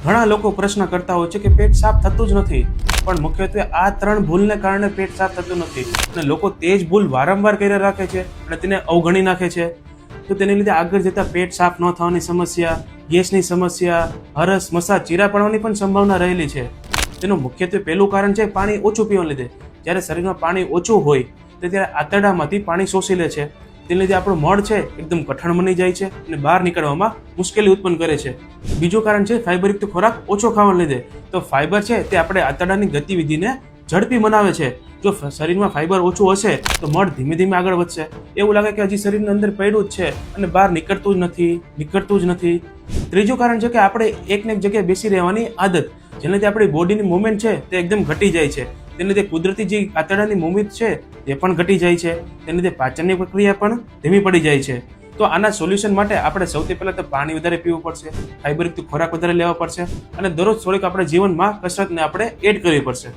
ઘણા લોકો પ્રશ્ન કરતા હોય છે કે પેટ સાફ થતું જ નથી, પણ મુખ્યત્વે આ 3 ભૂલને કારણે પેટ સાફ થતું નથી અને લોકો તે જ ભૂલ વારંવાર કરી રાખે છે અને તેને અવગણી નાખે છે. તો તેને લીધે આગળ જતા પેટ સાફ ન થવાની સમસ્યા, ગેસની સમસ્યા, હરસ, મસા, ચીરા પડવાની પણ સંભાવના રહેલી છે. તેનું મુખ્યત્વે પહેલું કારણ છે પાણી ઓછું પીવાને લીધે. જ્યારે શરીરમાં પાણી ઓછું હોય તો ત્યારે આંતરડામાંથી પાણી શોષી લે છે. તેને લીધે આપણું મળ છે એકદમ કઠણ બની જાય છે અને બહાર નીકળવામાં મુશ્કેલી ઉત્પન્ન કરે છે. બીજું કારણ છે ફાઇબરયુક્ત ખોરાક ઓછો ખાવાને લીધે. તો ફાઇબર છે તે આપણે આંતરડાની ગતિવિધિને ઝડપી બનાવે છે. જો શરીરમાં ફાઇબર ઓછું હશે તો મળ ધીમે ધીમે આગળ વધશે. એવું લાગે કે હજી શરીરની અંદર પડ્યું જ છે અને બહાર નીકળતું જ નથી. ત્રીજું કારણ છે કે આપણે એકને એક જગ્યાએ બેસી રહેવાની આદત, જેને લીધે આપણી બોડીની મુવમેન્ટ છે તે એકદમ ઘટી જાય છે. તેને લીધે કુદરતી જે આંતરડાની મુવમેન્ટ છે તે પણ ઘટી જાય છે. તેને લીધે પાચનની પ્રક્રિયા પણ ધીમી પડી જાય છે. તો આના સોલ્યુશન માટે આપણે સૌથી પહેલા તો પાણી વધારે પીવું પડશે, ફાઇબરયુક્ત ખોરાક વધારે લેવા પડશે અને દરરોજ થોડીક આપણે જીવનમાં કસરતને આપણે એડ કરવી પડશે.